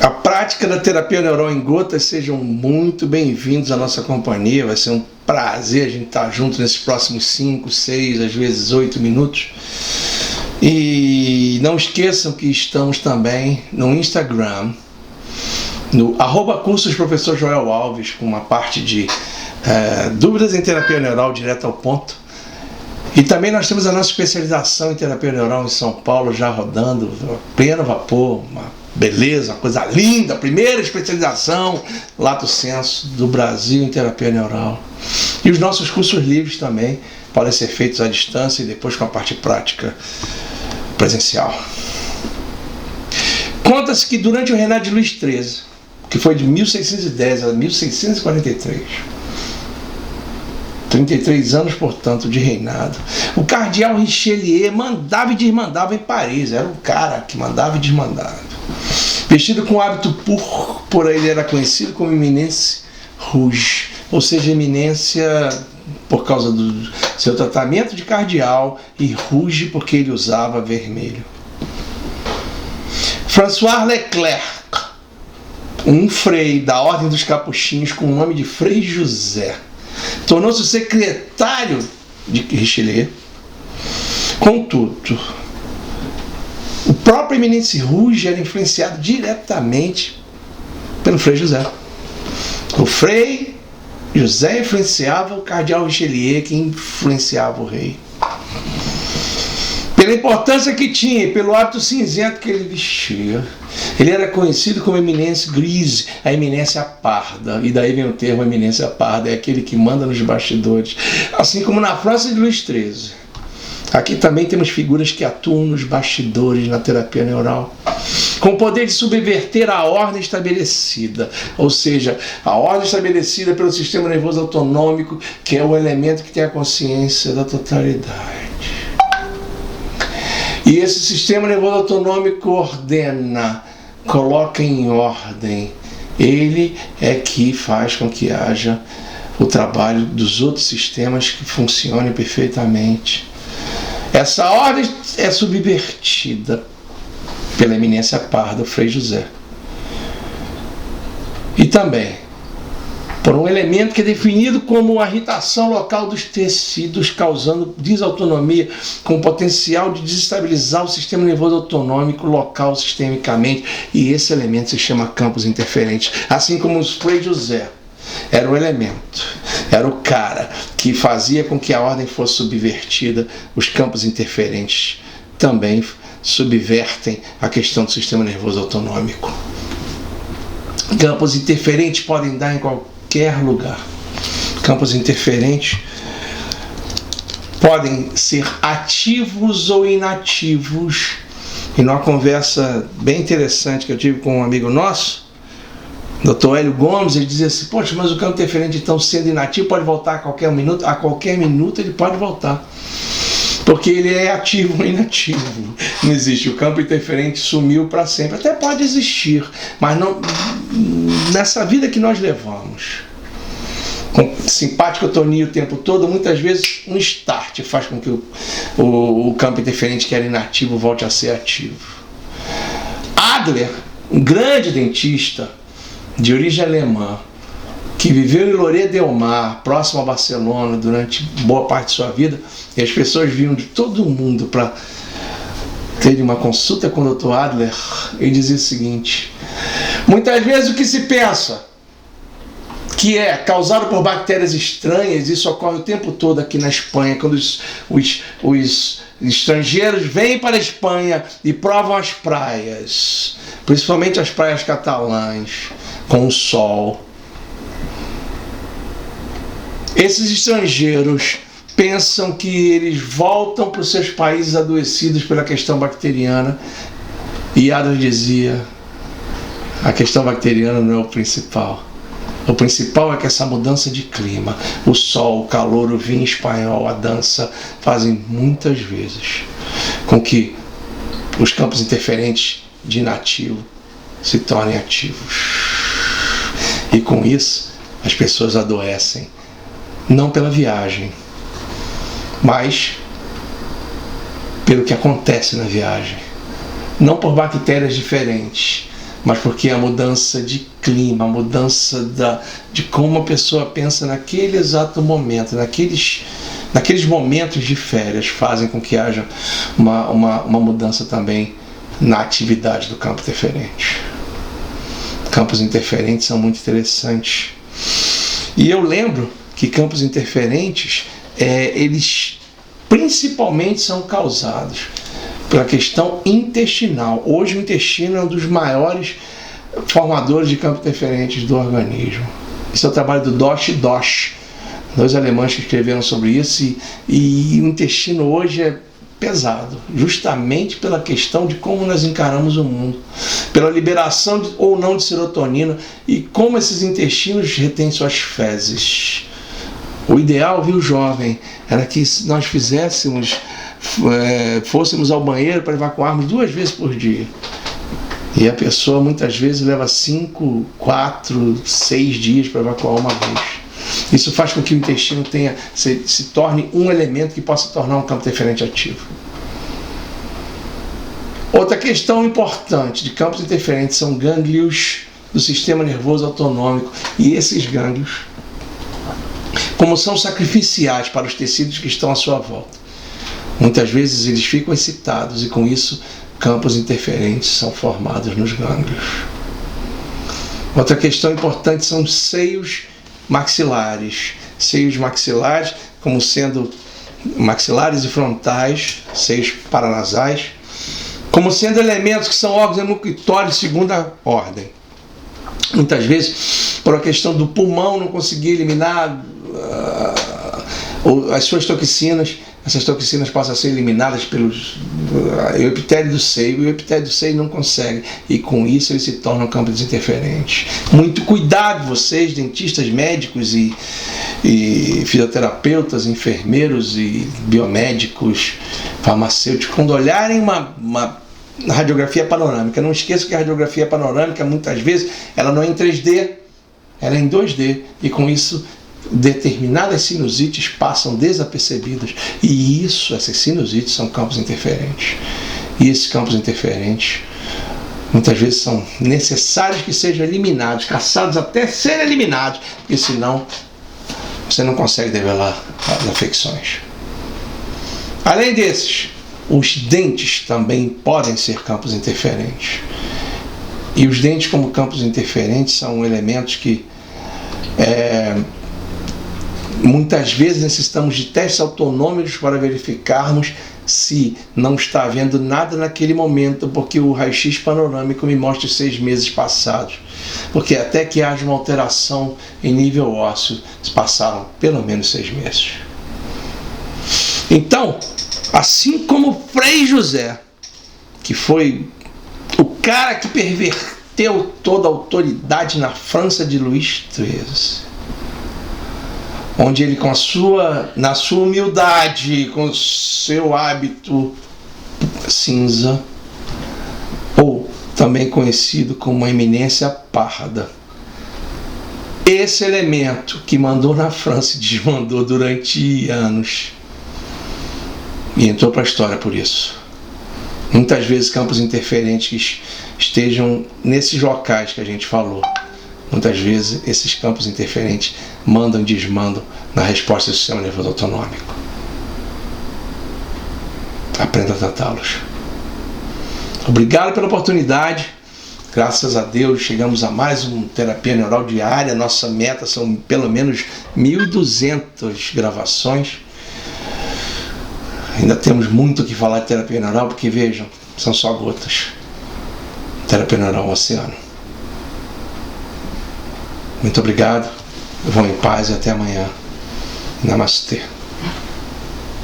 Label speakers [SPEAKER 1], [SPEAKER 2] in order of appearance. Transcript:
[SPEAKER 1] A prática da terapia neural em gotas, sejam muito bem-vindos à nossa companhia. Vai ser um prazer a gente estar junto nesses próximos 5, 6, às vezes 8 minutos. E não esqueçam que estamos também no Instagram, no @cursos Professor Joel Alves, com uma parte de dúvidas em terapia neural direto ao ponto. E também nós temos a nossa especialização em terapia neural em São Paulo, já rodando, pleno vapor, uma beleza, uma coisa linda, a primeira especialização lato sensu do Brasil em terapia neural. E os nossos cursos livres também podem ser feitos à distância e depois com a parte prática presencial. Conta-se que durante o reinado de Luís XIII, que foi de 1610 a 1643, 33 anos, portanto, de reinado, o cardeal Richelieu mandava e desmandava em Paris. Era um cara que mandava e desmandava. Vestido com hábito púrpura, ele era conhecido como Eminence Rouge, ou seja, eminência por causa do seu tratamento de cardeal, e rouge porque ele usava vermelho. François Leclerc, um frei da Ordem dos Capuchinhos com o nome de Frei José, tornou-se o secretário de Richelieu. Contudo, o próprio Eminence Rouge era influenciado diretamente pelo Frei José. O Frei José influenciava o cardeal Richelieu, que influenciava o rei. Pela importância que tinha e pelo hábito cinzento que ele vestia, ele era conhecido como Eminence Grise, a eminência parda. E daí vem o termo eminência parda, é aquele que manda nos bastidores. Assim como na França de Luís XIII. Aqui também temos figuras que atuam nos bastidores na terapia neural, com o poder de subverter a ordem estabelecida, ou seja, a ordem estabelecida pelo sistema nervoso autonômico, que é o elemento que tem a consciência da totalidade. E esse sistema nervoso autonômico ordena, coloca em ordem. Ele é que faz com que haja o trabalho dos outros sistemas que funcionem perfeitamente. Essa ordem é subvertida pela eminência parda, o Frei José. E também por um elemento que é definido como a irritação local dos tecidos, causando desautonomia, com potencial de desestabilizar o sistema nervoso autonômico local sistemicamente. E esse elemento se chama campos interferentes. Assim como o Frei José era o elemento, era o cara que fazia com que a ordem fosse subvertida, os campos interferentes também subvertem a questão do sistema nervoso autonômico. Campos interferentes podem dar em qualquer lugar. Campos interferentes podem ser ativos ou inativos. E numa conversa bem interessante que eu tive com um amigo nosso, Dr. Hélio Gomes, ele dizia assim: poxa, mas o campo interferente, então, sendo inativo, pode voltar a qualquer minuto? A qualquer minuto ele pode voltar, porque ele é ativo ou inativo. Não existe, o campo interferente sumiu para sempre. Até pode existir, mas não nessa vida que nós levamos, com simpaticotonia o tempo todo. Muitas vezes um start faz com que o campo interferente, que era inativo, volte a ser ativo. Adler, um grande dentista de origem alemã, que viveu em Lloret de Mar, próximo a Barcelona, durante boa parte de sua vida, e as pessoas vinham de todo o mundo para ter uma consulta com o Dr. Adler. Ele dizia o seguinte: muitas vezes o que se pensa que é causado por bactérias estranhas, isso ocorre o tempo todo aqui na Espanha, quando os estrangeiros vêm para a Espanha e provam as praias, principalmente as praias catalãs, com o sol. Esses estrangeiros pensam que eles voltam para os seus países adoecidos pela questão bacteriana, e Adler dizia: a questão bacteriana não é o principal. O principal é que essa mudança de clima, o sol, o calor, o vinho espanhol, a dança, fazem muitas vezes com que os campos interferentes de inativo se tornem ativos. E com isso, as pessoas adoecem, não pela viagem, mas pelo que acontece na viagem. Não por bactérias diferentes, mas porque a mudança de clima, a mudança de como a pessoa pensa naquele exato momento, naqueles momentos de férias, fazem com que haja uma mudança também na atividade do campo interferente. Campos interferentes são muito interessantes. E eu lembro que campos interferentes, eles principalmente são causados pela questão intestinal. Hoje o intestino é um dos maiores formadores de campos interferentes do organismo. Esse é o trabalho do Dosch e Dosch, dois alemães que escreveram sobre isso, e o intestino hoje é pesado, justamente pela questão de como nós encaramos o mundo, pela liberação ou não de serotonina e como esses intestinos retêm suas fezes. O ideal, viu, jovem, era que nós fôssemos ao banheiro para evacuarmos 2 vezes por dia. E a pessoa muitas vezes leva 5, 4, 6 dias para evacuar uma vez. Isso faz com que o intestino se torne um elemento que possa tornar um campo interferente ativo. Outra questão importante de campos interferentes são gânglios do sistema nervoso autonômico. E esses gânglios, como são sacrificiais para os tecidos que estão à sua volta, muitas vezes eles ficam excitados e com isso campos interferentes são formados nos gânglios. Outra questão importante são os seios maxilares. Seios maxilares, como sendo maxilares e frontais, seios paranasais, como sendo elementos que são órgãos hemocritórios de segunda ordem. Muitas vezes, por a questão do pulmão não conseguir eliminar as suas toxinas, essas toxinas passam a ser eliminadas pelo epitélios do seio, e o epitélio do seio não consegue, e com isso eles se tornam campos interferentes. Muito cuidado, vocês, dentistas, médicos e fisioterapeutas, enfermeiros e biomédicos, farmacêuticos, quando olharem uma radiografia panorâmica. Não esqueça que a radiografia panorâmica, muitas vezes, ela não é em 3D, ela é em 2D, e com isso determinadas sinusites passam desapercebidas, e essas sinusites são campos interferentes. E esses campos interferentes muitas vezes são necessários que sejam eliminados, caçados até serem eliminados, porque senão você não consegue debelar as afecções. Além desses, os dentes também podem ser campos interferentes. E os dentes, como campos interferentes, são elementos que muitas vezes necessitamos de testes autonômicos para verificarmos se não está havendo nada naquele momento, porque o raio-x panorâmico me mostra os 6 meses passados. Porque até que haja uma alteração em nível ósseo, passaram pelo menos 6 meses. Então, assim como Frei José, que foi o cara que perverteu toda a autoridade na França de Luís XIII, onde ele, na sua humildade, com seu hábito cinza, ou também conhecido como uma eminência parda, esse elemento que mandou na França e desmandou durante anos, e entrou para a história por isso. Muitas vezes campos interferentes que estejam nesses locais que a gente falou, muitas vezes esses campos interferentes mandam e desmandam na resposta do sistema nervoso autonômico. Aprenda a tratá-los. Obrigado pela oportunidade. Graças a Deus chegamos a mais uma terapia neural diária. Nossa meta são pelo menos 1.200 gravações. Ainda temos muito o que falar de terapia neural, porque vejam, são só gotas. Terapia neural é um oceano. Muito obrigado, vão em paz e até amanhã. Namastê.